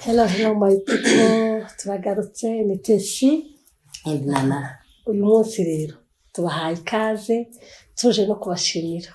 Hello my people, turagarutse ni Teshi and Nana. Uyu munsi rero tubahaye ikaze tuje no kubashimira.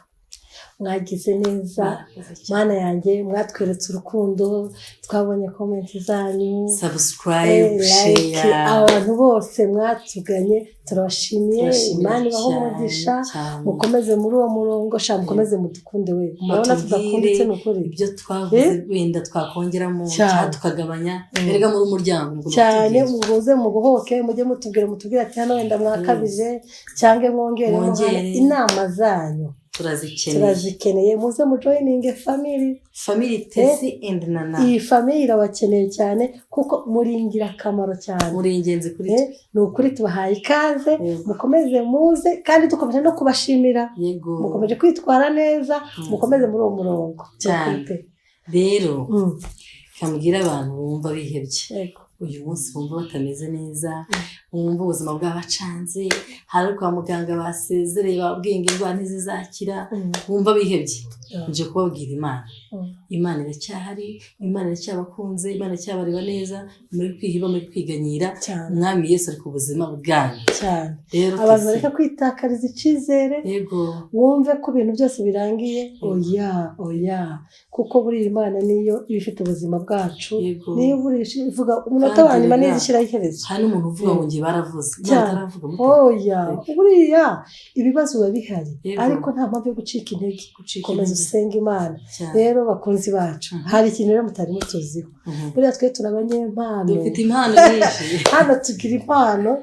Mwagize neza mana yanjye, mwatweretse urukundo, twabonye comment zanyu, Subscribe, share. Abantu bose mwatuganye turabashimiye. Imana ibaho umugisha, mukomeze muri uwo murongo, mukomeze mudukunde we. Murabona tudakunditse n'ukuri. Ibyo twavuze wenda twakongeramo tukagabanya erega muri umuryango cyane mugoze mugohoke mujye mutubwira ati hano wenda mwakabije cyangwe mwongere inama zanyu. Turazikeneye muze mu joining family Teshi and Nana. Iyi family irabakeneye cyane kuko muringira akamaro cyane, muri ingenzi kuri twe. Nukuri tubahaye ikaze, mukomeze muze kandi dukomeje no kubashimira. Mukomeje kwitwara neza, mukomeze muri uwo murongo cyane. Rero kambwira abantu bumva bihebye uyu munsi, bumva batameze neza, bumva ubuzima bw'abacanze, hari kwa muganga basezereye babwiye ngo indwara ntizizakira, bumva bihebye. Nje kubabwira Imana iracyahari, Imana iracyabakunze, Imana iracyabareba neza, muri kwihiba muri kwiganyira. Umwami Yesu ari ku buzima bwanyu cyane. Abantu bareka kwitakariza icyizere, wumve ko ibintu byose birangiye. Oya kuko buri Imana niyo ibifite ubuzima bwacu, niyo burisha ivuga umunota wa nyuma nizishyiraho iherezo. Hari n'umuntu uvuga ngo ngiye baravuze, oya buriya ibibazo biba bihari, ariko nta mpamvu yo gucika intege. Komeza usenga Imana. Rero bakunzi bacu, hari ikintu rero mutari mutuziho. Buriya twe turabanyempano, dufite impano nyinshi. Hano tugira impano.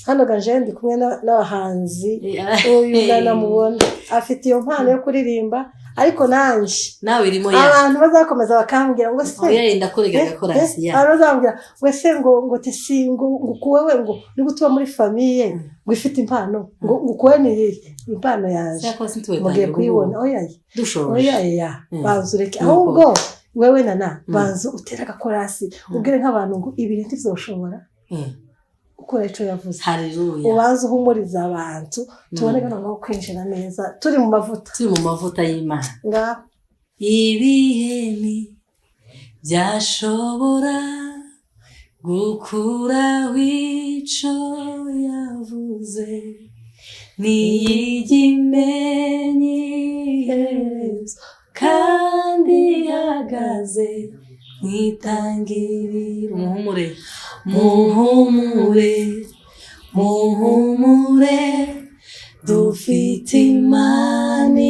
Hano ganje ndi kumwe n'abahanzi, uyu mwana mubona afite iyo mpano yo kuririmba, ariko nanje nawe irimo abantu bazakomeza bakambwira ngo se oya yenda kurega gakorasi ya bazambwira ngo se ngo Teshi ngo kuwewe ngo ni gutuba muri famille ngo ifite impano ngo kuwe ni impano yaje mugiye kuyibona. Oya bazureke ahubwo wewe Nana banzu utera gakorasi ubwire nk'abantu ngo ibiri ntizoshobora ukora ico yavuze. Haleluya. Ubanza uhumuriza abantu tuboneka no kwinjira neza turi mu mavuta y'Imana. Ibihemi byashobora gukura wico yavuze niyigimenyi kandi yagaze nitangirira. muhumure dufite Imana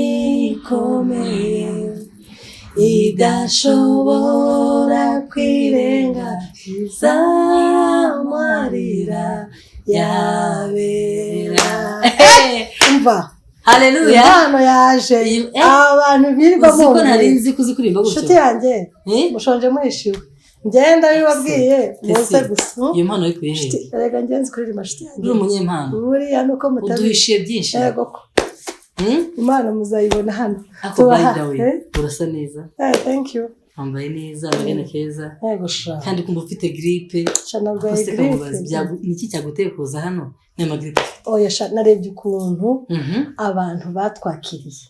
ikomeye idashobora kwirengagiza amarira yabera. Umva haleluya, Imana yaje abantu birirwa mu ko nari nzi kuzikurimba gutyo. Nshuti yanjye mushonje muhishiwe ngenda bibabwiye muze gusa iyo mpano yikuye he? Erega ngenzi kuri nshuti yanjye uri umunyempano buriya nuko uduhishiye byinshi. Yego ko Imana muzayibona hano. Urasa neza. Thank you. Wambaye neza, amagana keza. Yego sha. Kandi kumva ufite grippe. Chanarwaye grippe. Niki cyaguteye kuza hano? Nema grippe. Oya sha narebye ukuntu abantu batwakiriye.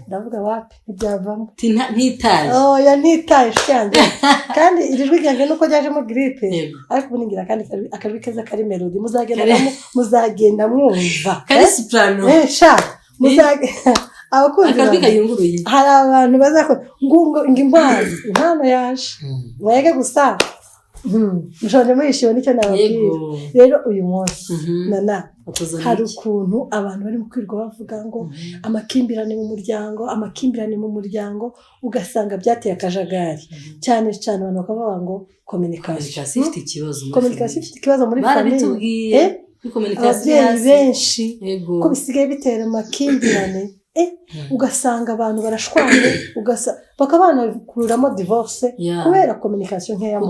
Ndavuga wapi ntibyavamo. Ntitaye. Oya ntitaye cyane. Kandi irijwi ryanjye nuko ryajemo grippe. Ariko ubuningira kandi akabi keza kari melody muzagenda mwumva. Kari soprano. Sha. Abakunzi kayunguruye hari abantu bazakora ngo impano yaje mwege gusa mushonje muyishiwe nicyo nababwira. Rero uyu munsi Nana hari ukuntu abantu bari kwirwa bavuga ngo amakimbirane mu muryango ugasanga byateye akajagari cyane abantu bakavuga ngo communication ifite ikibazo muri famille. Ababyeyi benshi ko bisigaye bitera amakimbirane ugasanga abantu barashwanye bakabanakuramo divorce kubera communication nkeya mu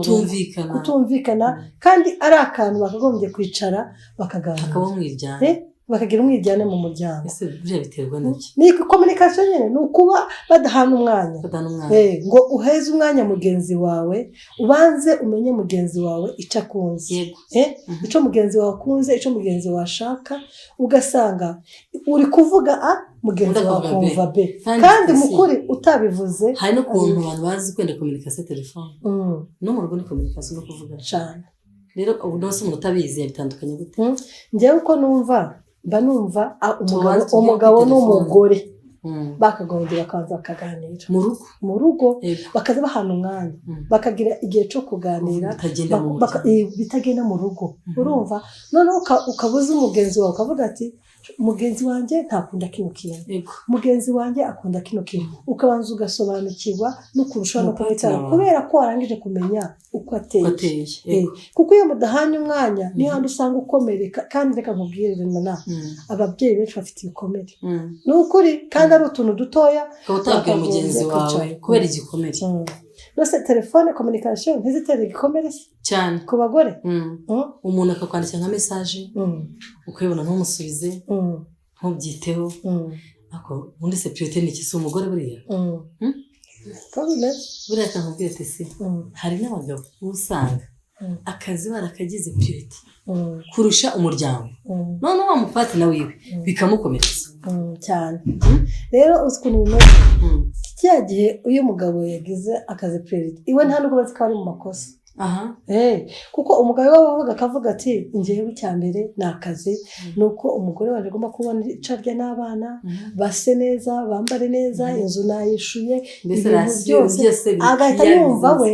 kutumvikana kandi ari akantu bakagombye kwicara bakagira umwiryane mu muryango. Ese bije biterwa n'iki? Ni communication nyene nukuba badahana umwanya ngo uheze umwanya mugenzi wawe, ubanze umenye mugenzi wawe icakunze ico mugenzi wawe akunze, ico mugenzi washaka, ugasanga uri kuvuga mugenzi wawe akumva be kandi mukuri utabivuze hari no kuntu abantu bazi kwenda communication telefone no mu rugo ni communication no kuvuga cyane rero ubu nose umuntu utabizi yabitandukanye gute njyewe uko numva umugabo n'umugore bakagombye bakaza bakaganira mu rugo bakaza bahana umwanya bakagira igihe cyo kuganira bitagenda mu rugo urumva noneho ukabuza umugenzi wawe ukavuga ati mugenzi wanjye ntakunda kino kintu mugenzi wanjye akunda kino kintu ukabanza ugasobanukirwa no kurushaho no kumwitara kubera ko warangije kumenya uko ateye kuko iyo mudahanye umwanya ni handi usanga ukomereka kandi reka nkubwirire ababyeyi benshi bafite ibikomere ni ukuri kandi ari utuntu dutoya utabwira mugenzi wawe kubera igikomere nose telefone communication ntizitera igikomere cyane ku bagore umuntu akakwandikira nka message ukayibona ntumusubize ntubyiteho ako undi se priorité ni iki umugore buriya buriya akakubwira ati si hari n'abagabo usanga akazi barakagize priorité kurusha umuryango none wa mupati na wiwe bikamukomeretsa cyane rero ukuntu bimeze cya gihe uyu mugabo yagize akazi priority iwe nta nubwo bazi ko ari mu makosa kuko umugabo wabavuga akavuga ati njyewe icya mbere ni akazi nuko umugore waje agomba kubona icarya n'abana base neza bambare neza inzu nayishuye ibintu byose agahita yumva we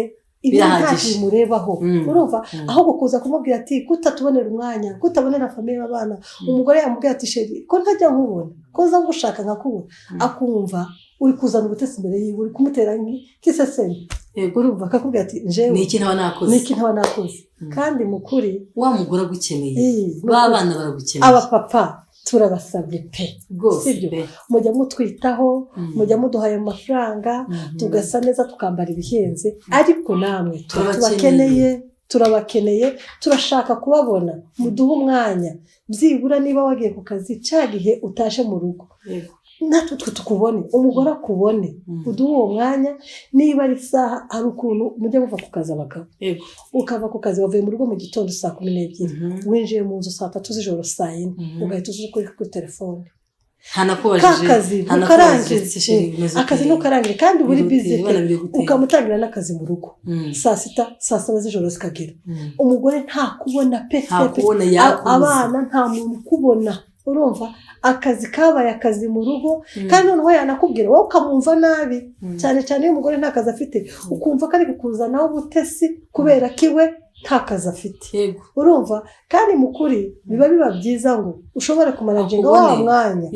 ibintu bimurebaho urumva ahubwo kuza kumubwira ati kutatubonera umwanya kutabonera famille abana umugore yamubwira ati sheri ko ntajya nkubona ko za gushaka nkakubona akumva uri kuzana ubutesi imbere yiwe uri kumutera nk'iseseme urumva akakubwira ati njewe ni iki ntaba nakoze kandi mukuri wa mugore agukeneye ba bana baragukeneye abapapa turabasabye pe sibyo mujya mutwitaho mujya muduhaye amafaranga tugasa neza tukambara ibihenze ariko namwe turabakeneye turashaka kubabona muduhe umwanya byibura niba wagiye ku kazi cya gihe utashe mu rugo natwe tukubone umugore akubone uduhe uwo mwanya niba ari isaha hari ukuntu mujya muva ku kazi abagabo ukava ku kazi wavuye mu rugo mu gitondo 12:00 winjiye mu nzu 3:00 z'ijoro 4:00 ugahita uza kuri telefone akazi ntukarangire kandi uri busy ukamutangira n'akazi mu rugo 6:00 7:00 z'ijoro zikagera umugore ntakubona pe abana nta muntu ukubona urumva akazi kabaye akazi mu rugo kandi noneho yanakubwira wowe ukamumva nabi cyane cyane iyo umugore nta kazi afite ukumva ko ari kukuzanaho ubutesi kubera ko iwe nta kazi afite urumva kandi mukuri biba byiza ngo ushobore kumanaginga wa mwanya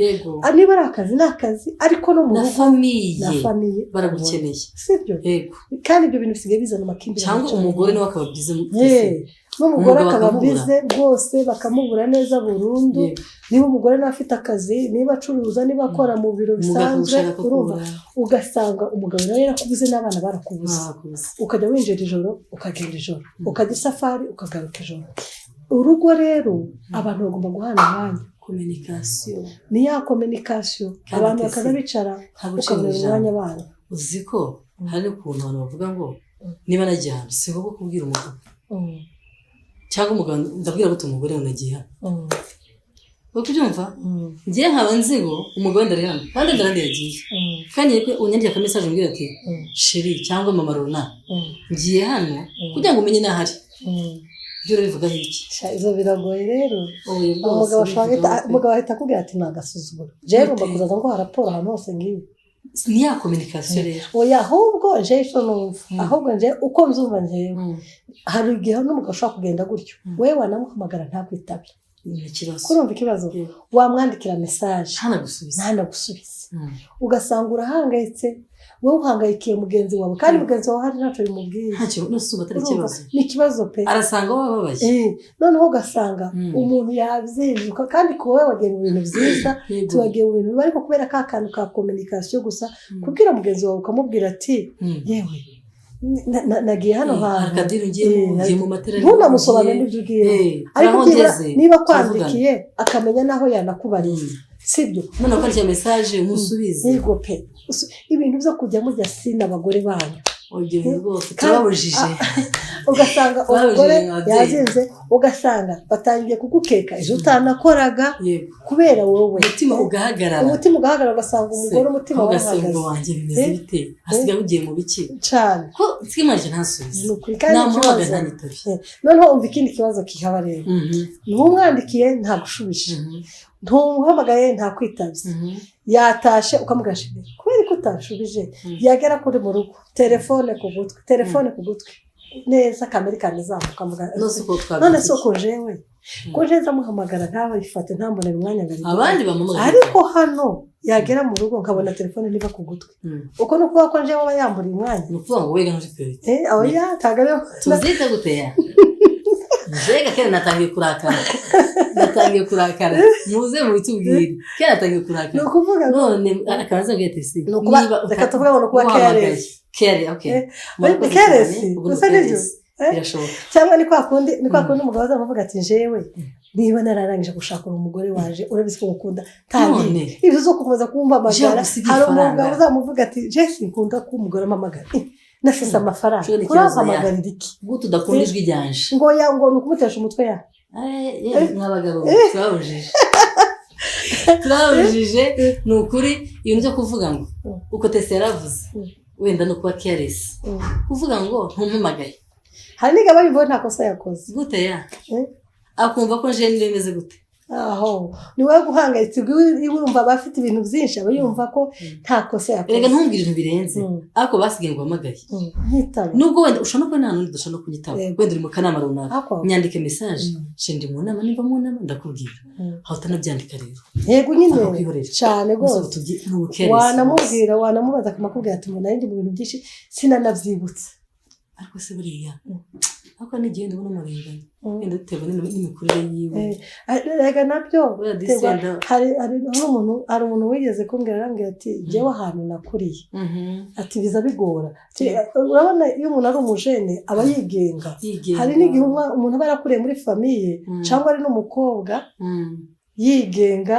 niba ari akazi ni akazi ariko no mu rugo na famiye baragukeneye sibyo kandi ibyo bintu bisigaye bizana amakimbirane cyangwa umugore nawe akaba byiza n'umugore akaba bize rwose bakamubura neza burundu niba umugore nawe afite akazi niba acuruza niba akora mu biro bisanzwe urumva ugasanga umugabo nawe yarakubuze n'abana barakubuze ukajya winjira ijoro ukagenda ijoro ukajya isafari ukagaruka ijoro urugo rero abantu bagomba guhana umwanya communication ni ya communication abantu bakaza bicara ukabonera umwanya abana uzi ko hari ukuntu abantu bavuga ngo niba nagiye hano si ngombwa kubwira umugabo cyangwa umugabo ndabwira ko umugore unagiye hano bakubyumva ngiye nkaba nzi ngo umugabo ndari hano kandi ndarandi yagiye kandi unyandika ka message umbwira ati sheri cyangwa mama Rona ngiye hano kugira ngo umenye nahari byo bivuga iki izo biragoye rero umugabo ahita akubwira ati nagasuzuguro jewe ngomba kuzaza ngo raporo ahantu hose ngiye ni ya communication rero oya ahubwo je ahubwo nje uko mzumva njewe hari igihe n'umugabo ashobora kugenda gutyo wewe wanamuhamagara ntakwitabe kurumva ikibazo wamwandikira message ntanagusubiza ugasanga urahangayitse wowe uhangayikiye mugenzi wawe kandi mugenzi wawe hari ntacyo bimubwiye ni ikibazo pe arasanga wababaye noneho ugasanga umuntu yabyijuka kandi ko wowe wagiye mu bintu byiza tuwagiye mu bintu bibi ariko kubera ka kantu ka communication gusa kubwira mugenzi wawe ukamubwira ati yewe nagiye hano hantu ngiye mu materaniro ntunamusobanurire n'ibyo ugiye ariko niba kwandikiye akamenya naho yanakubariye sibyo none ko ari message umusubize yego pe ibintu byo kujya mujya sina abagore banyu urugero rwose turabujije ugasanga umugore yazinze ugasanga batangiye kugukeka ejo utanakoraga kubera wowe umutima ugahagarara ugasanga umugore umutima wahagaze ngo wanjye bimeze bite hasigaye ugiye mu biki cyane ko twimaje ntasubize namuhaga ntanitabye noneho umva ikindi kibazo kihaba rero ntumwandikiye ntagushubije ntumuhamagaye ntakwitabye yatashe ukamugashimira kubera ko utashubije yagera kuri mu rugo telefone ku gutwi neza kamera izamuka none se uko jewe ko jewe amuhamagara ntawe yifate ntambonera umwanya ngari abandi bamuhamagara ariko hano yagera mu rugo nkabona telefone niba ku gutwi uko no kuba ko jewe aba yamburiye umwanya no kuvuga ngo wega nturi priority aho ya tagare tuzita gute ya Jega kera natangiye kurakara muze mu bitubwire kera natangiye kurakara no kuvuga none akaza ngete si niba reka tuvuga ngo kuba kere okay keresi gusa nibyo cyangwa ni kwa kundi umugabo azamuvuga ati jewe niba nararangije gushaka umugore waje urabizi ko ukunda tangi ibyo zo kukomeza kumva amagara hari umugabo uzamuvuga ati je sinkunda ko umugore amamagara nafise amafaranga urampamagarira iki gutu udakunda ijwi ryanje ngo nukumutesha umutwe ya n'abagabo turabujije ni ukuri ibintu byo kuvuga ngo uko tese yaravuze wenda no kuba careless kuvuga ngo ntumpamagaye hari n'igaba bivuye nta kosa yakoze gute ya akumva ko nje nimeze gute aho ni wowe guhangayitse urumva bafite ibintu byinshi aba yumva ko nta kosa yakoze erega ntumbwire ibintu birenze ariko basigaye ngo hamagaye nubwo wenda ushobora kuba nta n'undi udashobora kunyitaba wenda uri mu kanama runaka nyandike message shendi mu nama nimba mu nama ndakubwira aho utanabyandika rero yego nyine cyane rwose wanamubwira wanamubaza akamakubwira ati mbona ndi mu bintu byinshi sinanabyibutse ariko se buriya ariko n'igihe ndabona umurenganya wenda bitewe n'imikurire yiwe rega nabyo hari umuntu wigeze kumbwira arambwira ati jyewe ahantu nakuriye ati biza bigora urabona iyo umuntu ari umujene aba yigenga hari n'igihe umuntu aba yarakuriye muri famiye cyangwa ari n'umukobwa yigenga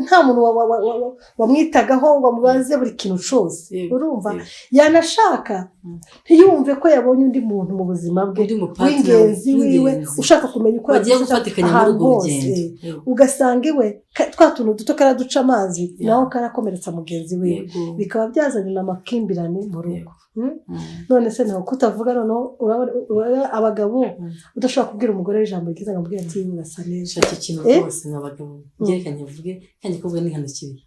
nta muntu wamwitagaho ngo amubaze buri kintu cyose urumva yanashaka ntiyumve ko yabonye undi muntu mu buzima bwe w'ingenzi wiwe ushaka kumenya uko bagiye gufatikanya muri urwo rugendo ugasanga iwe twa tuntu duto karaduca amazi naho karakomeretsa mugenzi wiwe bikaba byazanye amakimbirane mu rugo none se nawe kutavuga noneho urabona abagabo udashobora kubwira umugore w'ijambo ryiza ngo amubwire ati urasa neza iki kintu rwose nk'abagabo byerekanye vuge kandi kuvuga ni hano kibi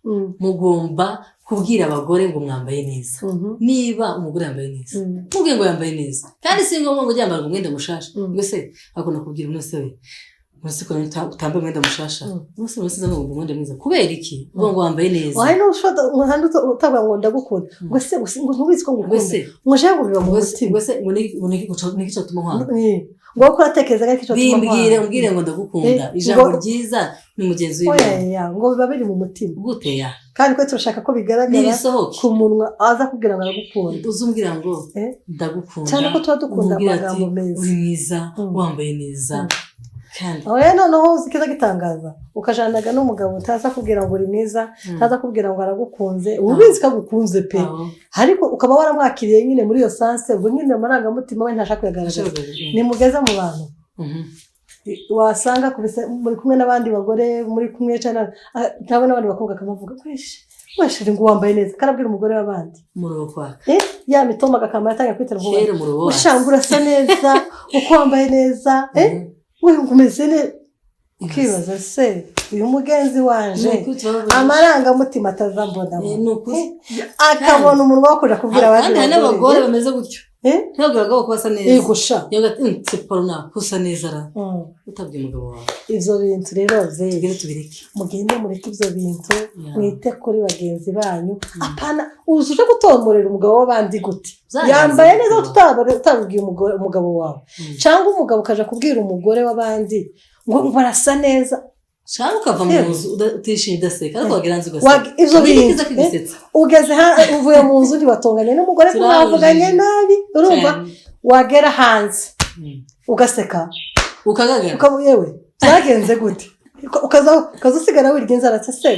mugomba kubwira abagore ngo mwambaye neza niba umugore yambaye neza mubwiye ngo yambaye neza kandi si ngombwa ngo yambara umwenda mushasha ngo se akunda kubwira umunsi we Mwese ko utambaye umwenda mushasha mwese zamu umwenda mwiza kubera iki ngo wambaye neza wahe no ushobora umuhanda utavuga ngo ndagukunda ngo se ngo ntubitse ko ngukunda muje ngo biba mu mutima ngo se ngo nikico tumuhanga ngo ko atekereza ko ikico tumuhanga bimbwire ngo ndagukunda ijambo ryiza ni mugenzi wiwe ngo biba biri mu mutima gute ya kandi ko turashaka ko bigaragara ku munwa aza kubwira ngo aragukunda uzumbwira ngo ndagukunda cyane ko tuba dukunda amagambo meza uri mwiza wambaye neza aho rero noneho uzikiza gitangaza ukajanaga n'umugabo utaza kubwira ngo uri mwiza utaza kubwira ngo aragukunze ubizi ko agukunze pe ariko ukaba waramwakiriye nyine muri iyo sanse ubwo nyine amarangamutima we ntashaka kuyagaragaza ni mugeze mu bantu wasanga muri kumwe n'abandi bagore muri kumwe cyane ntabwo n'abandi bakobwa akamuvuga weshe ngo wambaye neza karabwira umugore w'abandi murokwa ya mitoma gakamara atanga kwitera vuba ushangura sa neza uko wambaye neza we ngumeze ne ukibaza se uyu mugenzi wanje amarangamutima atazambona akabona umuntu wakora kubwira abandi kandi n'abagore bameze gutyo ntabwo ko basa neza yego sha siporo kusa neza ra utabye umugabo wawe ivyo bintu rero tugire tubireke mugende mureke ivyo bintu mwite kuri bagenzi banyu apana uzuje gutomborera umugabo w'abandi gute yambaye neza utabwiye umugabo wawe cyangwa umugabo kaja kubwira umugore w'abandi ngo barasa neza cyangwa ukava mu nzu utishimye udaseka ariko wagira nzi ugaseka ivyo bintu ugeze uvuye mu nzu ntiwatonganye n'umugore ko mwavuganye nabi urumva wagera hanze ugaseka ukagagara yewe byagenze gute ukazusigara wirya inzara se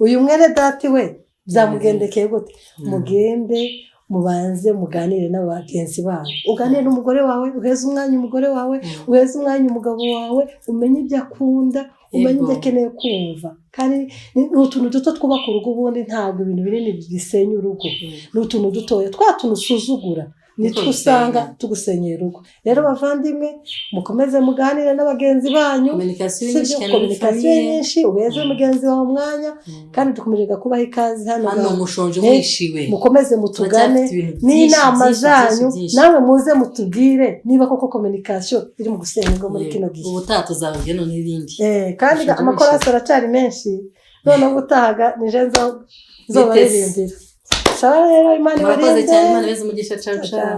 uyu mwene dati we byamugendekeye gute mugende mubanze muganire n'abagenzi banyu, uganire n'umugore wawe, uheze umwanya umugore wawe, uheze umwanya umugabo wawe, umenye ibyo akunda, umenye ibyo akeneye kumva. Kandi ni utuntu duto twubaka urugo, ubundi ntabwo ibintu binini bisenya urugo, ni utuntu dutoya, twa tuntu usuzugura nitwo usanga tugusenyera urugo. Rero bavandimwe, mukomeze muganire n'abagenzi banyu, komunikasiyo nyinshi, uheze mugenzi wawe umwanya, kandi dukomeje kubaha ikaze hano mushonje mwishiwe, mukomeze mutugane n'inama zanyu, nawe muze mutubwire niba koko komunikasiyo iri mu gusenya ingo muri kino gihe. Ubutaha tuzababwira none n'ibindi, kandi amakorasi aracyari menshi, noneho ubutaha nije nzobaririmbira. Sawa rero, Imana ibarinde. Murakoze cyane, Imana ibeze umugisha. Ciao ciao.